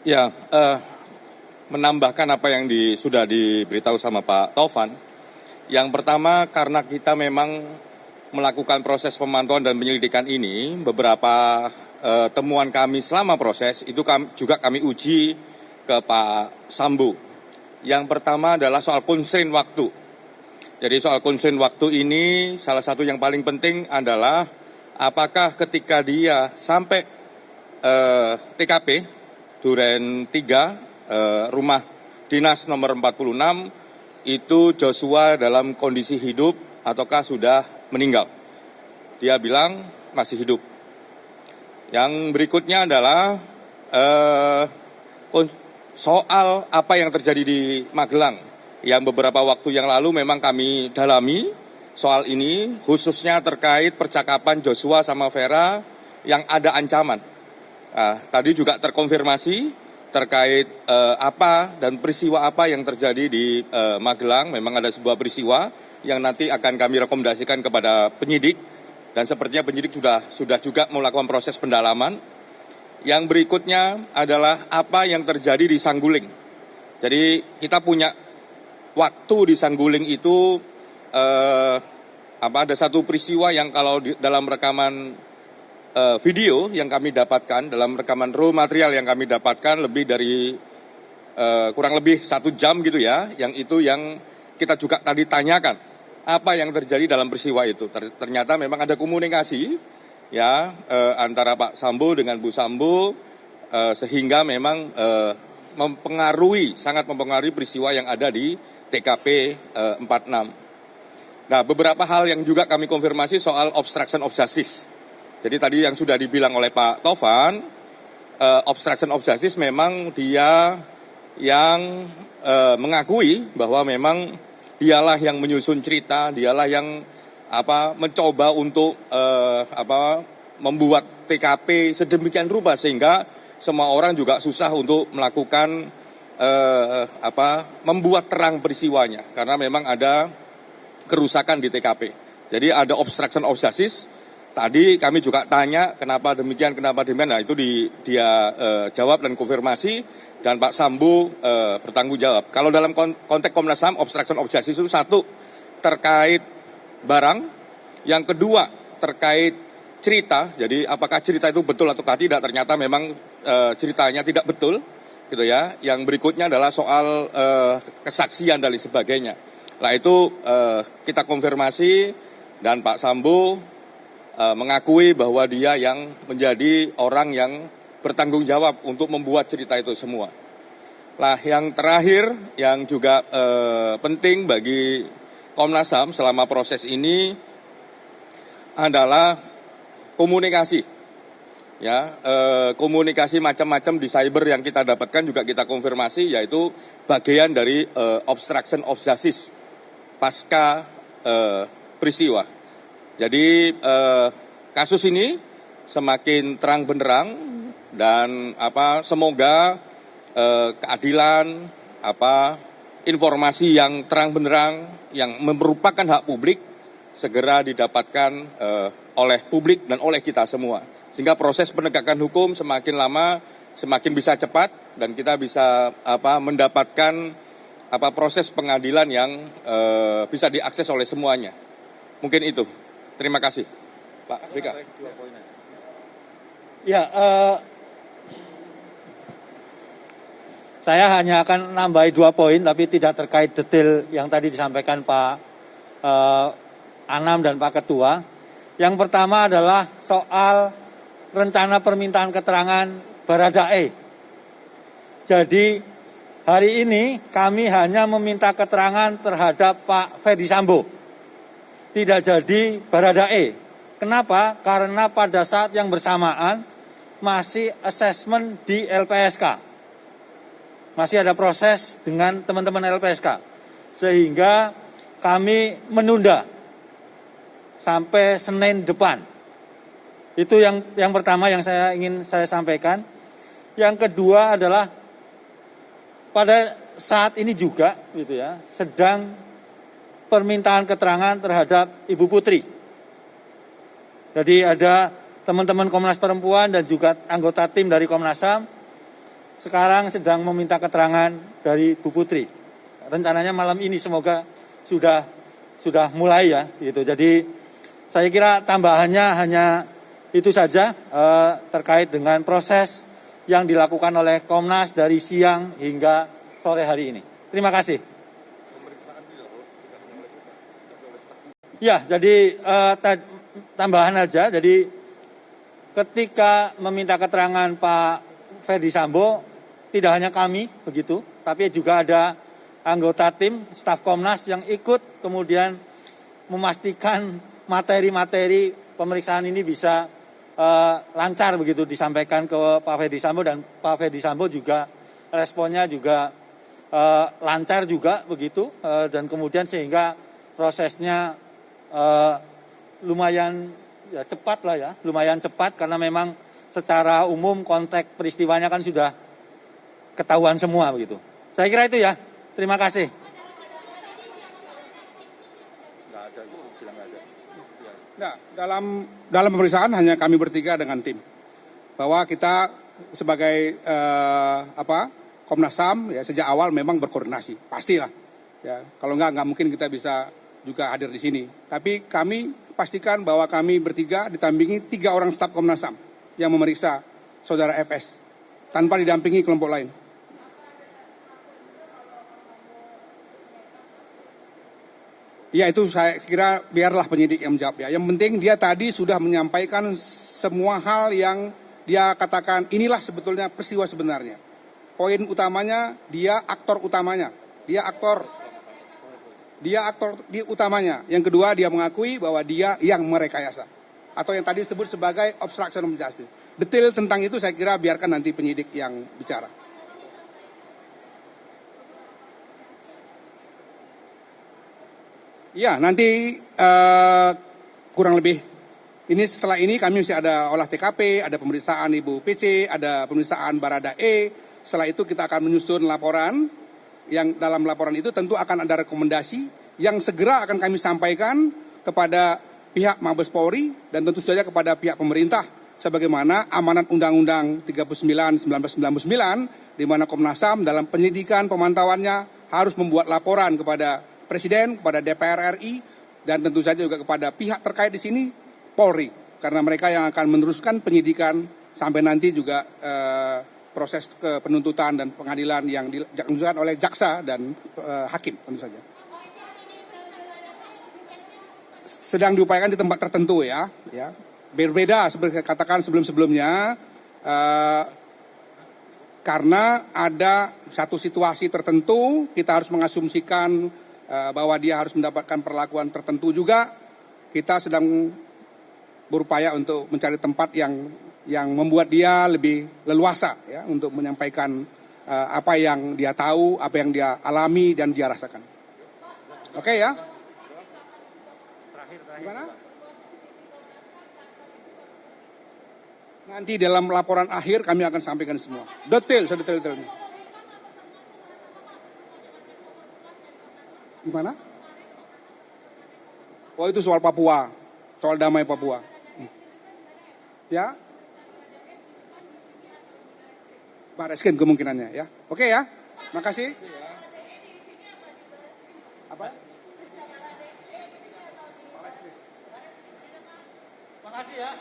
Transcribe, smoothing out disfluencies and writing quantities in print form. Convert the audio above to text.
Ya, menambahkan apa yang sudah diberitahu sama Pak Taufan. Yang pertama, karena kita memang melakukan proses pemantauan dan penyelidikan ini, beberapa temuan kami selama proses itu juga kami uji ke Pak Sambo. Yang pertama adalah soal constraint waktu. Jadi soal constraint waktu ini salah satu yang paling penting adalah apakah ketika dia sampai TKP Duren 3 rumah dinas nomor 46 itu Joshua dalam kondisi hidup ataukah sudah meninggal. Dia bilang masih hidup. Yang berikutnya adalah soal apa yang terjadi di Magelang. Yang beberapa waktu yang lalu memang kami dalami soal ini, khususnya terkait percakapan Joshua sama Vera yang ada ancaman. Tadi juga terkonfirmasi terkait apa dan peristiwa apa yang terjadi di Magelang. Memang ada sebuah peristiwa yang nanti akan kami rekomendasikan kepada penyidik, dan sepertinya penyidik sudah juga melakukan proses pendalaman. Yang berikutnya adalah apa yang terjadi di Sangguling. Jadi kita punya waktu di Sangguling itu ada satu peristiwa yang kalau dalam rekaman video yang kami dapatkan, dalam rekaman raw material yang kami dapatkan lebih dari kurang lebih 1 jam gitu ya, yang itu yang kita juga tadi tanyakan apa yang terjadi dalam peristiwa itu. Ternyata memang ada komunikasi ya antara Pak Sambo dengan Bu Sambo sehingga memang sangat mempengaruhi peristiwa yang ada di TKP 46. Nah, beberapa hal yang juga kami konfirmasi soal obstruction of justice. Jadi tadi yang sudah dibilang oleh Pak Taufan, obstruction of justice memang dia yang mengakui bahwa memang dialah yang menyusun cerita, dialah yang mencoba untuk membuat TKP sedemikian rupa sehingga semua orang juga susah untuk melakukan membuat terang peristiwanya karena memang ada kerusakan di TKP. Jadi ada obstruction of justice. Tadi kami juga tanya kenapa demikian. Nah itu dia jawab dan konfirmasi, dan Pak Sambo bertanggung jawab. Kalau dalam konteks Komnas HAM, obstruction of justice itu satu terkait barang, yang kedua terkait cerita. Jadi apakah cerita itu betul atau tidak? Ternyata memang ceritanya tidak betul, gitu ya. Yang berikutnya adalah soal kesaksian dan sebagainya. Nah itu kita konfirmasi, dan Pak Sambo mengakui bahwa dia yang menjadi orang yang bertanggung jawab untuk membuat cerita itu semua. Nah, yang terakhir yang juga penting bagi Komnas HAM selama proses ini adalah komunikasi. Ya, komunikasi macam-macam di cyber yang kita dapatkan juga kita konfirmasi, yaitu bagian dari obstruction of justice pasca peristiwa. Jadi kasus ini semakin terang benderang dan semoga keadilan, informasi yang terang benderang yang merupakan hak publik segera didapatkan oleh publik dan oleh kita semua. Sehingga proses penegakan hukum semakin lama semakin bisa cepat dan kita bisa mendapatkan proses pengadilan yang bisa diakses oleh semuanya. Mungkin itu. Terima kasih, Pak Rika. Ya, saya hanya akan nambahi 2 poin, tapi tidak terkait detail yang tadi disampaikan Pak Anam dan Pak Ketua. Yang pertama adalah soal rencana permintaan keterangan Baradae. Jadi hari ini kami hanya meminta keterangan terhadap Pak Ferdi Sambo. Tidak jadi Baradae. Kenapa? Karena pada saat yang bersamaan masih asesmen di LPSK. Masih ada proses dengan teman-teman LPSK. Sehingga kami menunda sampai Senin depan. Itu yang pertama yang ingin saya sampaikan. Yang kedua adalah pada saat ini juga gitu ya, sedang permintaan keterangan terhadap Ibu Putri. Jadi ada teman-teman Komnas Perempuan dan juga anggota tim dari Komnas HAM sekarang sedang meminta keterangan dari Bu Putri. Rencananya malam ini semoga sudah mulai ya gitu. Jadi saya kira tambahannya hanya itu saja terkait dengan proses yang dilakukan oleh Komnas dari siang hingga sore hari ini. Terima kasih. Ya, jadi tambahan aja. Jadi ketika meminta keterangan Pak Ferdi Sambo, tidak hanya kami begitu, tapi juga ada anggota tim staf Komnas yang ikut kemudian memastikan materi-materi pemeriksaan ini bisa lancar begitu disampaikan ke Pak Ferdi Sambo, dan Pak Ferdi Sambo juga responnya juga lancar juga begitu, dan kemudian sehingga prosesnya lumayan ya cepat lah ya, lumayan cepat karena memang secara umum konteks peristiwanya kan sudah ketahuan semua begitu. Saya kira itu ya. Terima kasih. Nah, dalam pemeriksaan hanya kami bertiga dengan tim. Bahwa kita sebagai Komnas HAM ya sejak awal memang berkoordinasi, pastilah. Ya, kalau nggak mungkin kita bisa juga hadir di sini. Tapi kami pastikan bahwa kami bertiga ditampingi 3 orang staf Komnas HAM yang memeriksa saudara FS tanpa didampingi kelompok lain. Ya itu saya kira biarlah penyidik yang menjawab ya. Yang penting dia tadi sudah menyampaikan semua hal yang dia katakan inilah sebetulnya peristiwa sebenarnya. Poin utamanya dia aktor utamanya. Dia aktor di utamanya. Yang kedua dia mengakui bahwa dia yang merekayasa. Atau yang tadi disebut sebagai obstruction of justice. Detail tentang itu saya kira biarkan nanti penyidik yang bicara. Ya, nanti kurang lebih ini setelah ini kami masih ada olah TKP, ada pemeriksaan Ibu PC, ada pemeriksaan Barada E. Setelah itu kita akan menyusun laporan, yang dalam laporan itu tentu akan ada rekomendasi yang segera akan kami sampaikan kepada pihak Mabes Polri dan tentu saja kepada pihak pemerintah sebagaimana amanat Undang-Undang 39/1999 di mana Komnas HAM dalam penyidikan pemantauannya harus membuat laporan kepada Presiden, kepada DPR RI, dan tentu saja juga kepada pihak terkait di sini, Polri. Karena mereka yang akan meneruskan penyidikan sampai nanti juga proses penuntutan dan pengadilan yang dilakukan oleh jaksa dan hakim tentu saja. Sedang diupayakan di tempat tertentu ya. Berbeda seperti katakan sebelum-sebelumnya, karena ada satu situasi tertentu kita harus mengasumsikan bahwa dia harus mendapatkan perlakuan tertentu juga. Kita sedang berupaya untuk mencari tempat yang membuat dia lebih leluasa ya untuk menyampaikan apa yang dia tahu, apa yang dia alami dan dia rasakan. Oke ya? Gimana? Nanti dalam laporan akhir kami akan sampaikan semua. Detail, sedetail-detailnya. Gimana? Oh itu soal Papua, soal damai Papua. Ya? Bareskin kemungkinannya ya. Oke ya, makasih. Apa? Makasih ya.